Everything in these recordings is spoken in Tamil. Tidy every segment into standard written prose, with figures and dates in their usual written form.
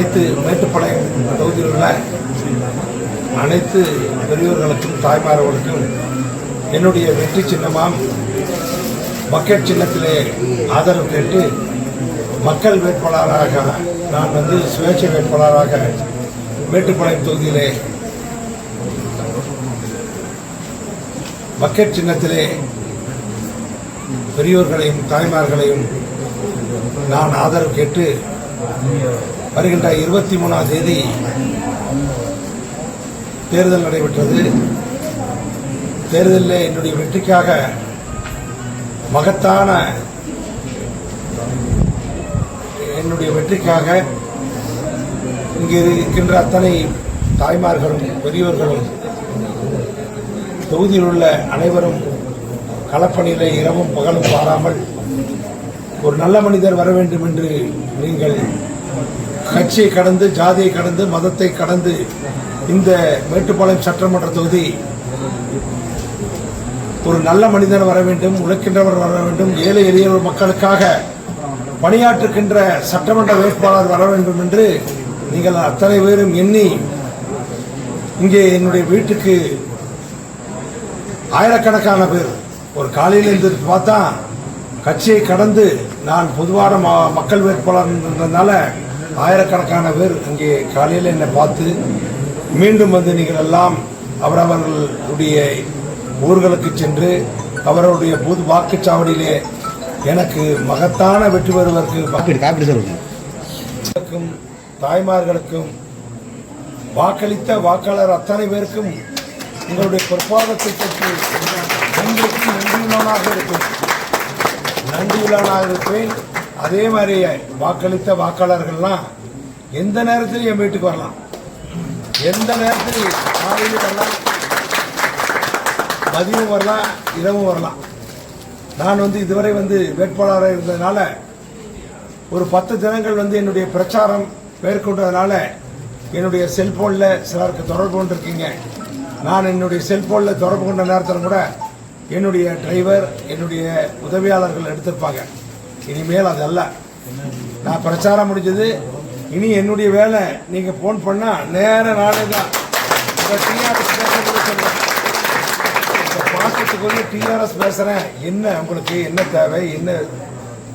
அனைத்து மேட்டுப்பாளையம் தொகுதியில் உள்ள அனைத்து பெரியோர்களுக்கும் தாய்மார்களுக்கும் என்னுடைய வெற்றி சின்னமாம் பக்கெட் சின்னத்திலே ஆதரவு கேட்டு மக்கள் வேட்பாளராக நான் சுயேட்சை வேட்பாளராக மேட்டுப்பாளையம் தொகுதியிலே பக்கெட் சின்னத்திலே பெரியோர்களையும் தாய்மார்களையும் நான் ஆதரவு கேட்டு வருகின்ற 23ஆம் தேதி தேர்தல் நடைபெற்றது. தேர்தலில் என்னுடைய வெற்றிக்காக மகத்தான இங்கே இருக்கின்ற அத்தனை தாய்மார்களும் பெரியோர்களும் தொகுதியில் உள்ள அனைவரும் களப்பணியிலே இரவும் பகலும் பாராமல் ஒரு நல்ல மனிதர் வர வேண்டும் என்று நீங்கள் கட்சியை கடந்து ஜாதியை கடந்து மதத்தை கடந்து இந்த மேட்டுப்பாளையம் சட்டமன்ற தொகுதி ஒரு நல்ல மனிதர் வர வேண்டும், உழைக்கின்றவர் வர வேண்டும், ஏழை எளிய மக்களுக்காக பணியாற்றுகின்ற சட்டமன்ற வேட்பாளர் வர வேண்டும் என்று நீங்கள் அத்தனை பேரும் எண்ணி இங்கே என்னுடைய வீட்டுக்கு ஆயிரக்கணக்கான பேர் ஒரு காலையில் இருந்து பார்த்தா கட்சியை கடந்து நான் பொதுவான மக்கள் வேட்பாளர்ன்றதுனால ஆயிரக்கணக்கான பேர் இங்கே காலையில் என்னை பார்த்து மீண்டும் நீங்கள் எல்லாம் அவரவர்களுடைய ஊர்களுக்கு சென்று அவர்களுடைய பொது வாக்குச்சாவடியிலே எனக்கு மகத்தான வெற்றி பெறுவதற்கு தாய்மார்களுக்கும் வாக்களித்த வாக்காளர் அத்தனை பேருக்கும் உங்களுடைய பொற்பாதத்தை பற்றி நன்றியுள்ளவனாக இருப்பேன். அதே மாதிரி வாக்களித்த வாக்காளர்கள்லாம் எந்த நேரத்திலும் என் வீட்டுக்கு வரலாம், எந்த நேரத்திலும் காலையில் வரலாம், மதியம் வரலாம், இரவும் வரலாம். நான் இதுவரை வேட்பாளராக இருந்ததுனால ஒரு 10 தினங்கள் என்னுடைய பிரச்சாரம் மேற்கொண்டதுனால என்னுடைய செல்போனில் சிலருக்கு தொடர்பு கொண்டிருக்கீங்க. நான் என்னுடைய செல்போனில் தொடர்பு கொண்ட நேரத்தில் கூட என்னுடைய டிரைவர் என்னுடைய உதவியாளர்கள் எடுத்திருப்பாங்க. இனிமேல் அதல்ல, நான் பிரச்சாரம் முடிஞ்சது. இனி என்னுடைய வேலை நீங்க போன் பண்ணா நேர நாளே தான் பாசத்துக்கு டிஆர்எஸ் பேசுறேன், என்ன உங்களுக்கு என்ன தேவை, என்ன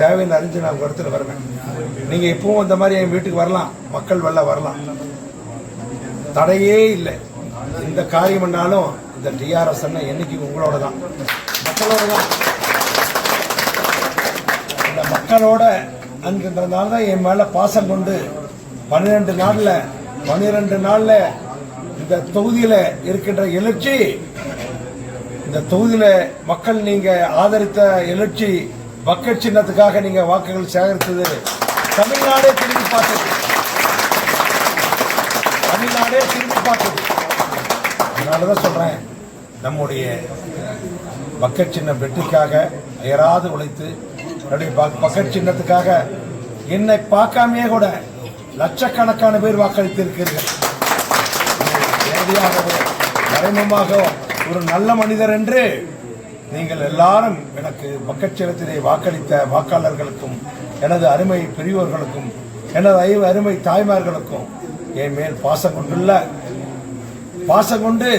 தேவைன்னு அறிஞ்சு நான் இடத்துல வருவேன். நீங்க இப்பவும் இந்த மாதிரி என் வீட்டுக்கு வரலாம், மக்கள் வெள்ள வரலாம், தடையே இல்லை. இந்த காரியம் பண்ணாலும் இந்த டிஆர்எஸ் என்னைக்கு உங்களோட தான், மக்களோட தான். இந்த மக்களோட அன்கின்றதுனால தான் என் மேல பாசம் கொண்டு 12 நாள்ல இந்த தொகுதியில இருக்கின்ற எழுச்சி, இந்த தொகுதியில மக்கள் நீங்க ஆதரித்த எழுச்சி பக்கெட் சின்னத்துக்காக நீங்க வாக்குகள் சேகரித்தது தமிழ்நாடே திரும்பி பார்த்தது. அதனாலதான் சொல்றேன், நம்முடைய பக்கெட் சின்ன வெற்றிக்காக அயராது உழைத்து பக்கெட் சின்னத்துக்காக என்னை பார்க்காமையே கூட லட்சக்கணக்கான பேர் வாக்களித்திருக்கிறீர்கள். நேரடியாகவோ மறைமுகமாக ஒரு நல்ல மனிதர் என்று நீங்கள் எல்லாரும் எனக்கு பக்கெட் சின்னத்திலே வாக்களித்த வாக்காளர்களுக்கும் எனது அருமை பெரியோர்களுக்கும் எனது அருமை தாய்மார்களுக்கும் என் மேல் பாசம் கொண்டு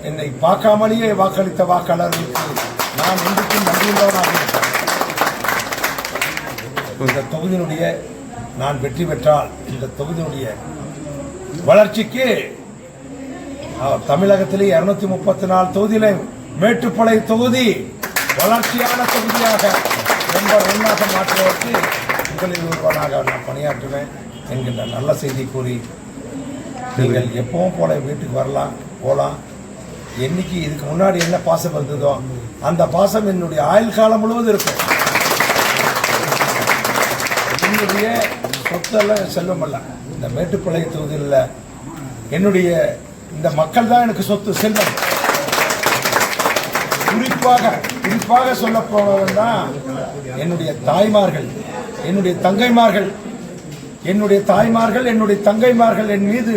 என்னை பார்க்காமலேயே வாக்களித்த வாக்காளர்களுக்கு நான் என்றைக்கும் நன்றியுள்ளவனாக இருக்கிறேன். இந்த தொகுதியினுடைய நான் வெற்றி பெற்றால் இந்த தொகுதியினுடைய வளர்ச்சிக்கு தமிழகத்திலே 234 தொகுதியில மேட்டுப்பாளையம் தொகுதி வளர்ச்சியான தொகுதியாக நம்பர் 1 மாற்றுவதற்கு உங்களில் ஒருவனாக நான் பணியாற்றுவேன் என்கின்ற நல்ல செய்தி கூறி நீங்கள் எப்பவும் போல வீட்டுக்கு வரலாம், போகலாம். என்னைக்கு இதுக்கு முன்னாடி என்ன பாசம் இருந்ததோ அந்த பாசம் என்னுடைய ஆயுள் காலம் முழுவதும் இருக்கும். என்னுடைய சொத்தெல்லாம் செல்வம் அல்ல, இந்த மேட்டுப்பாளையம் தொகுதியில் என்னுடைய இந்த மக்கள் தான் எனக்கு சொத்து, செல்வம். குறிப்பாக சொல்ல போவதுதான் என்னுடைய தாய்மார்கள், என்னுடைய தங்கைமார்கள், என்னுடைய தங்கைமார்கள் என் மீது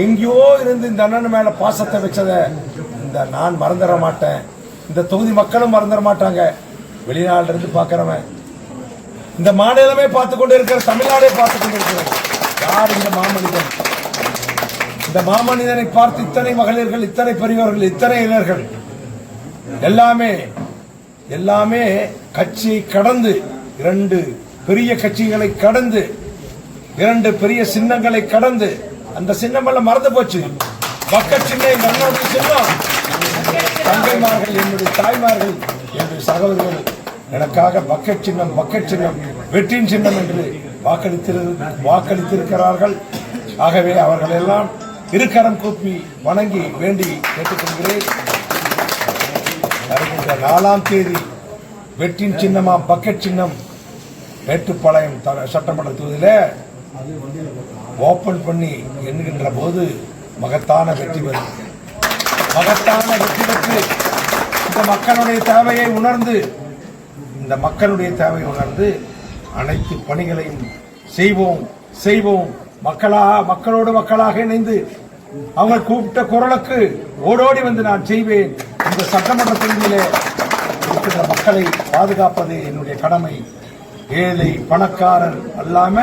எங்கேயோ இருந்து இந்த அண்ணன் மேல பாசத்தை வச்சதை நான் மறந்துட மாட்டேன். இந்த தொகுதி மக்களும் மறந்துட மாட்டாங்க. வெளிநாட்டில இருந்து பார்க்கிறவன், இந்த மாநிலமே பார்த்து கொண்டு இருக்கிற, தமிழ்நாடே பார்த்து கொண்டு இருக்கிறது. யார் இந்த மாமனிதன்? இந்த மாமனிதனை பார்த்து இத்தனை மகளிர்கள், இத்தனை பெரியவர்கள், இத்தனை இளைஞர்கள் எல்லாமே கட்சியை கடந்து, 2 பெரிய கட்சிகளை கடந்து, 2 பெரிய சின்னங்களை கடந்து, அந்த சின்னம் எல்லாம் மறந்து போச்சு. பக்கெட் சின்னம், என்னுடைய சின்னம். தங்கைமார்கள், என்னுடைய தாய்மார்கள், என்னுடைய சகோதரர்கள் எனக்காக பக்கெட் சின்னம் வெற்றியின் சின்னம் என்று வாக்களித்திருக்கிறார்கள். ஆகவே அவர்கள் எல்லாம் இருக்கரம் கூப்பி வணங்கி வேண்டி கேட்டுக்கொள்கிறேன். வருகின்ற 4ஆம் தேதி வெற்றியின் சின்னமா பக்கெட் சின்னம் மேட்டுப்பாளையம் சட்டமன்ற தொகுதியில் ஓபன் பண்ணி என்கின்ற போது மகத்தான வெற்றி பெறும். மகத்தான வெற்றி பெற்று இந்த மக்களுடைய தேவையை உணர்ந்து அனைத்து பணிகளையும் செய்வோம். மக்களோடு மக்களாக இணைந்து அவங்க கூப்பிட்ட குரலுக்கு ஓடோடி வந்து நான் செய்வேன். இந்த சட்டமன்ற தொகுதியிலே இருக்கிற மக்களை பாதுகாப்பது என்னுடைய கடமை. ஏழை பணக்காரர் அல்லாம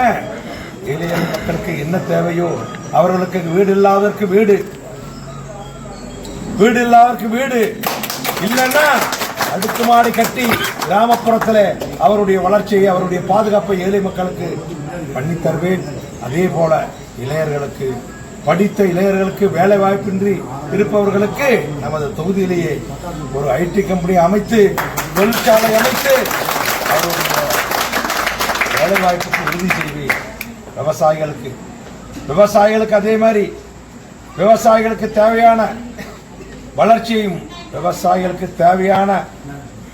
ஏழை மக்களுக்கு என்ன தேவையோ அவர்களுக்கு வீடு இல்லாதவருக்கு வீடு இல்லைன்னா அடுக்குமாடி கட்டி கிராமப்புறத்தில் அவருடைய வளர்ச்சியை, அவருடைய பாதுகாப்பை ஏழை மக்களுக்கு பண்ணி தருவேன். அதே போல இளைஞர்களுக்கு, படித்த இளைஞர்களுக்கு, வேலை வாய்ப்பின்றி இருப்பவர்களுக்கு நமது தொகுதியிலேயே ஒரு ஐடி கம்பெனி அமைத்து, தொழிற்சாலை அமைத்து அவருடைய வேலை வாய்ப்புக்கு உறுதி செய்வேன். விவசாயிகளுக்கு அதே மாதிரி விவசாயிகளுக்கு தேவையான வளர்ச்சியையும், விவசாயிகளுக்கு தேவையான,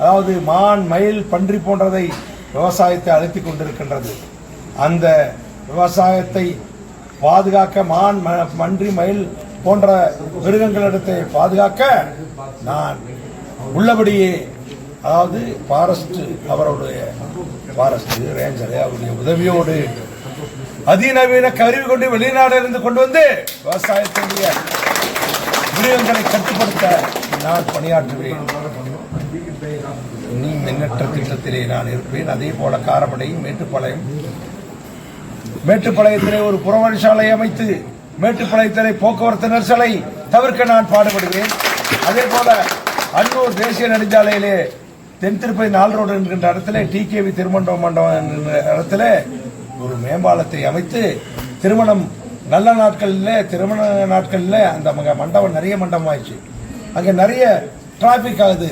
அதாவது மான், மயில், பன்றி போன்றதை விவசாயத்தை அழைத்துக் கொண்டிருக்கின்றது. அந்த விவசாயத்தை பாதுகாக்க, மான், பன்றி, மயில் போன்ற மிருகங்களிடத்தை பாதுகாக்க நான் உள்ளபடியே, அதாவது ஃபாரஸ்ட் ரேஞ்சர் அவருடைய உதவியோடு அதிநவீன கருவி கொண்டு வெளிநாட்டிலிருந்து கொண்டு வந்து விவசாயத்தினுடைய மிருகங்களை கட்டுப்படுத்த நான் பணியாற்றுவேன். இனி எண்ணற்ற திட்டத்திலே நான் இருப்பேன். அதே போல காரமடை, மேட்டுப்பாளையத்திலே ஒரு புறவழிச்சாலை அமைத்து மேட்டுப்பாளையத்திலே போக்குவரத்து நெரிசலை தவிர்க்க நான் பாடுபடுவேன். அதே போல அன்னூர் தேசிய நெடுஞ்சாலையிலே தென் திருப்பதி 4 ரோடு என்கின்ற இடத்துல டிகேவி திருமண மண்டபம் என்கின்ற இடத்துல ஒரு மேம்பாலத்தை அமைத்து திருமண நாட்களில் அந்த மண்டபம் நிறைய மண்டபம் ஆயிடுச்சு. அங்க நிறைய டிராபிக் ஆகுது.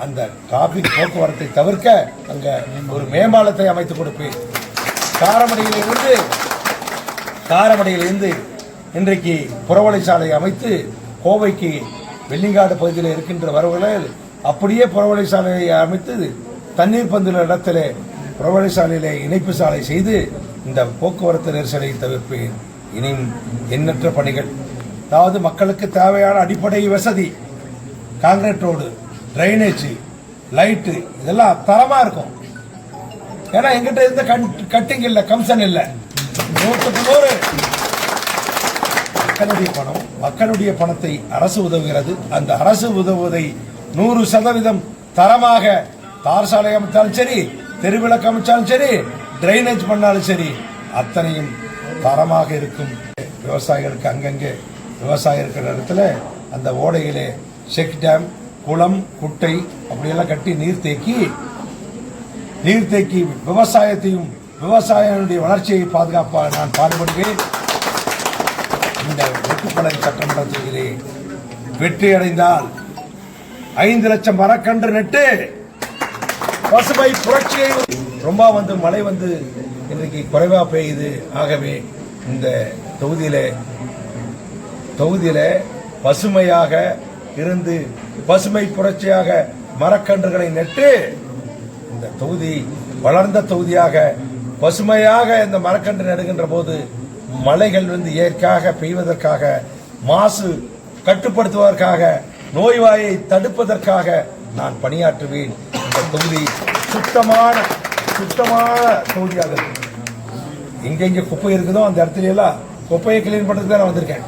அந்த டிராபிக் போக்குவரத்தை தவிர்க்க அங்க ஒரு மேம்பாலத்தை அமைத்துக் கொடுப்பேன். காரமடையிலிருந்து இன்றைக்கு புறவழிச்சாலை அமைத்து கோவைக்கு வெள்ளிங்காடு பகுதியில் இருக்கின்ற வரவுகளில் அப்படியே புறவழிச்சாலையை அமைத்து தண்ணீர் பந்துள்ள இடத்துல புறவழிச்சாலையிலே இணைப்பு சாலை செய்து இந்த போக்குவரத்து நெரிசலை தவிர்ப்பேன். இனியும் எண்ணற்ற பணிகள், அதாவது மக்களுக்கு தேவையான அடிப்படை வசதி, காங்கிரீட் ரோடு, டிரைனேஜ், லைட்டு இதெல்லாம் தரமா இருக்கும். ஏன்னா எங்கிட்ட இருந்த கட்டிங் இல்ல, கம்சன் இல்ல. 100% மக்களுடைய பணத்தை அரசு உதவுகிறது. அந்த அரசு உதவுவதை 100% தரமாக, தார் சாலை அமைத்தாலும் சரி, தெருவிளக்கு அமைச்சாலும் சரி, டிரைனேஜ் பண்ணாலும் சரி, அத்தனையும் தரமாக இருக்கும். விவசாயிகளுக்கு அங்கங்கே விவசாயம் இருக்கிற இடத்துல அந்த ஓடையிலே செக் டேம், குளம், குட்டை அப்படியெல்லாம் கட்டி நீர் தேக்கி விவசாயத்தையும், விவசாயிகளுடைய வளர்ச்சியை பாதுகாப்ப நான் பாடுபடுவேன். இந்த மேட்டுப்பாளையம் சட்டமன்ற தொகுதியிலே வெற்றி அடைந்தால் 5 லட்சம் மரக்கன்று நட்டு பசுமை புரட்சியை. ரொம்ப மழை இன்றைக்கு குறைவா பெய்யுது. ஆகவே இந்த தொகுதியில பசுமையாக இருந்து பசுமை புரட்சியாக மரக்கன்றுகளை நட்டு இந்த தொகுதி வளர்ந்த தொகுதியாக பசுமையாக இந்த மரக்கன்று நடுகின்ற போது மழைகள் இயற்கையாக பெய்வதற்காக, மாசு கட்டுப்படுத்துவதற்காக, நோய்வாயை தடுப்பதற்காக நான் பணியாற்றுவேன். இந்த தொகுதி சுத்தமான தொகுதியாக இருக்கு. எங்கெங்க குப்பை இருக்குதோ அந்த இடத்துல எல்லாம் குப்பையை கிளீன் பண்றதுக்கு தான் நான் வந்திருக்கேன்.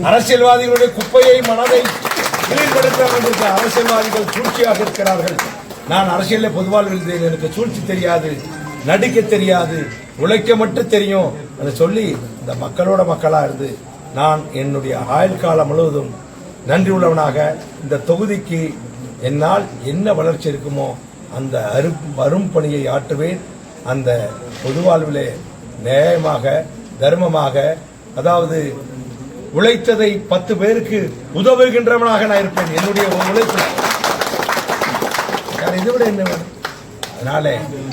அரசியல்வாதிகளுடைய குப்பையை, மனதை கிளீன் படுத்த வந்திருக்கேன். அரசியல்வாதிகள் சூழ்ச்சியாக இருக்கிறார்கள். நான் அரசியலில் பொதுவாழ்வில் எனக்கு சூழ்ச்சி தெரியாது. நடிக்க தெரியாது, உழைக்க மட்டும் தெரியும் அதை சொல்லி இந்த மக்களோட மக்களா இருந்து நான் என்னுடைய ஆயுள் காலம் முழுவதும் நன்றி உள்ளவனாக இந்த தொகுதிக்கு என்னால் என்ன வளர்ச்சி இருக்குமோ அந்த வரும் பணியை ஆற்றுவேன். அந்த பொது வாழ்விலே நியாயமாக தர்மமாக, அதாவது உழைத்ததை 10 பேருக்கு உதவுகின்றவனாக நான் இருப்பேன். என்னுடைய உழைப்பு இதை விட என்ன வேணும்? அதனால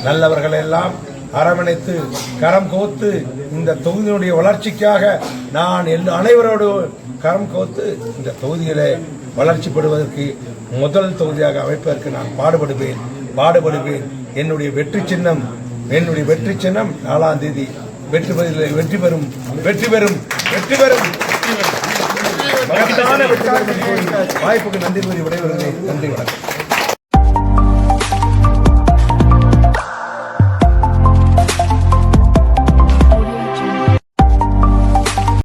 நல்லவர்கள் எல்லாம் அரவணைத்து கரம் கோத்து இந்த தொகுதியினுடைய வளர்ச்சிக்காக நான் அனைவரோடு கரம் கோத்து இந்த தொகுதியிலே வளர்ச்சி பெறுவதற்கு முதல் தொகுதியாக அமைப்பதற்கு நான் பாடுபடுவேன். என்னுடைய வெற்றி சின்னம் 4ஆம் தேதி வெற்றி பெறும். வாய்ப்புக்கு நன்றி கூறி விடைபெறுகிறேன்.